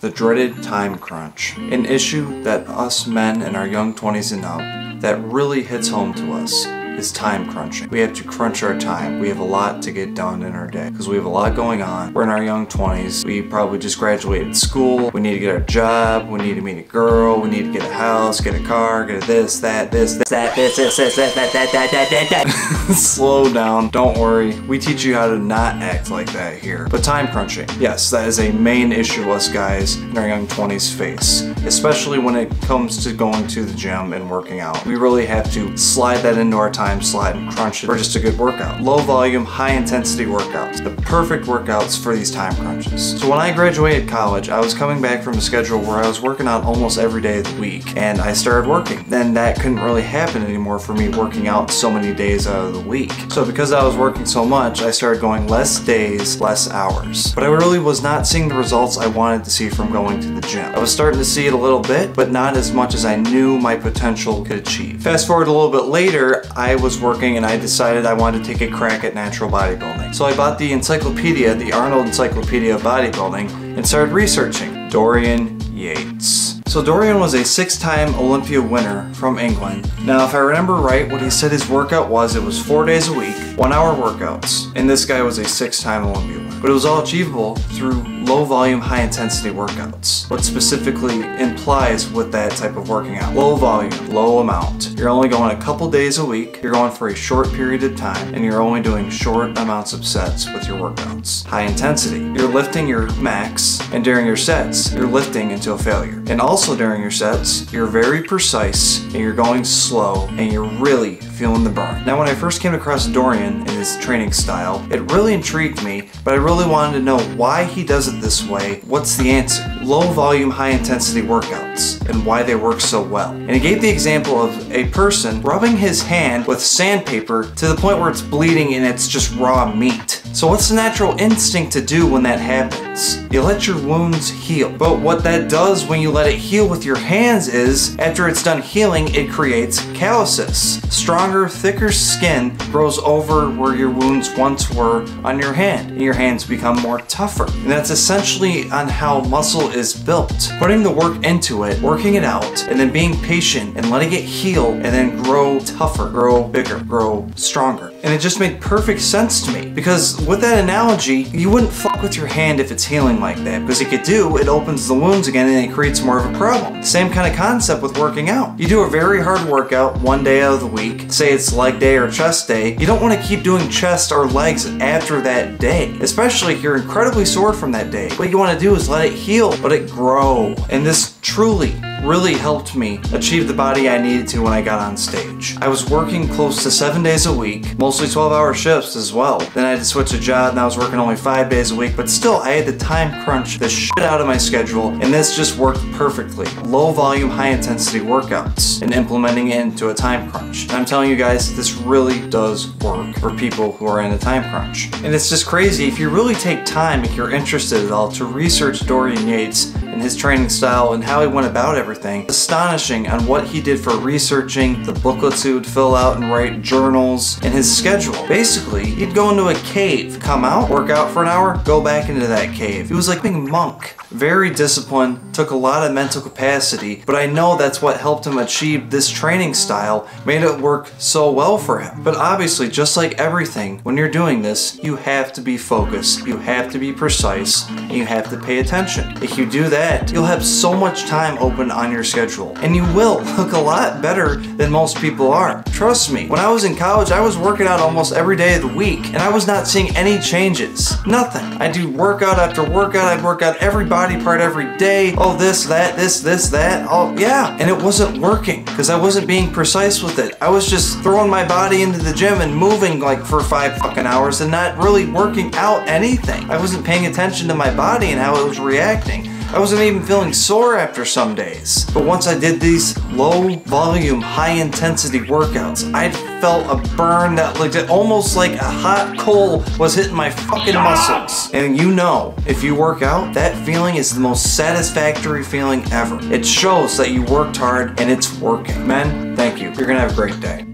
the dreaded time crunch. An issue that us men in our young 20s and up that really hits home to us is time crunching. We have to crunch our time. We have a lot to get done in our day because we have a lot going on. We're in our young 20s. We probably just graduated school. We need to get our job. We need to meet a girl. We need to get a house, get a car, get a this, that. Slow down. Don't worry. We teach you how to not act like that here. But time crunching, yes, that is a main issue us guys in our young 20s face, especially when it comes to going to the gym and working out. We really have to slide that into our time slot and crunch it for just a good workout. Low volume, high intensity workouts. The perfect workouts for these time crunches. So when I graduated college, I was coming back from a schedule where I was working out almost every day of the week, and I started working. Then that couldn't really happen anymore for me working out so many days out of the week. So because I was working so much, I started going less days, less hours. But I really was not seeing the results I wanted to see from going to the gym. I was starting to see it a little bit, but not as much as I knew my potential could achieve. Fast forward a little bit later, I was working and I decided I wanted to take a crack at natural bodybuilding. So I bought the encyclopedia, the Arnold Encyclopedia of Bodybuilding, and started researching Dorian Yates. So Dorian was a 6-time Olympia winner from England. Now if I remember right, what he said his workout was, it was 4 days a week, 1-hour workouts. And this guy was a 6-time Olympia winner. But it was all achievable through low volume, high intensity workouts. What specifically implies with that type of working out? Low volume, low amount. You're only going a couple days a week, you're going for a short period of time, and you're only doing short amounts of sets with your workouts. High intensity. You're lifting your max, and during your sets, you're lifting until failure. And also during your sets, you're very precise, and you're going slow, and you're really feeling the burn. Now when I first came across Dorian and his training style, it really intrigued me, but I really wanted to know why he does it this way. What's the answer? Low volume, high intensity workouts and why they work so well. And he gave the example of a person rubbing his hand with sandpaper to the point where it's bleeding and it's just raw meat. So what's the natural instinct to do when that happens? You let your wounds heal. But what that does when you let it heal with your hands is, after it's done healing, it creates calluses. Stronger, thicker skin grows over where your wounds once were on your hand, and your hands become more tougher. And that's essentially on how muscle is built. Putting the work into it, working it out, and then being patient and letting it heal and then grow tougher, grow bigger, grow stronger. And it just made perfect sense to me, because with that analogy, you wouldn't fuck with your hand if it's healing like that, because if you do, it opens the wounds again and it creates more of a problem. Same kind of concept with working out. You do a very hard workout one day out of the week, say it's leg day or chest day, you don't want to keep doing chest or legs after that day, especially if you're incredibly sore from that day. What you want to do is let it heal, let it grow. And this truly really helped me achieve the body I needed to when I got on stage. I was working close to 7 days a week, mostly 12-hour shifts as well. Then I had to switch a job and I was working only 5 days a week, but still I had to time crunch the shit out of my schedule, and this just worked perfectly. Low volume, high intensity workouts and implementing it into a time crunch. And I'm telling you guys, this really does work for people who are in a time crunch. And it's just crazy, if you really take time, if you're interested at all, to research Dorian Yates and his training style and how he went about everything. Astonishing on what he did for researching, the booklets he would fill out and write, journals, and his schedule. Basically, he'd go into a cave, come out, work out for an hour, go back into that cave. He was like being a monk. Very disciplined, took a lot of mental capacity, but I know that's what helped him achieve this training style, made it work so well for him. But obviously, just like everything, when you're doing this, you have to be focused, you have to be precise, and you have to pay attention. If you do that, you'll have so much time open on your schedule, and you will look a lot better than most people are. Trust me, when I was in college, I was working out almost every day of the week, and I was not seeing any changes. Nothing. I'd do workout after workout, I'd work out every body part every day. Oh, this, that, this, that. Oh, yeah. And it wasn't working because I wasn't being precise with it. I was just throwing my body into the gym and moving like for 5 fucking hours and not really working out anything. I wasn't paying attention to my body and how it was reacting. I wasn't even feeling sore after some days. But once I did these low volume, high intensity workouts, I felt a burn that looked almost like a hot coal was hitting my fucking muscles. And you know, if you work out, that feeling is the most satisfactory feeling ever. It shows that you worked hard and it's working. Men, thank you. You're gonna have a great day.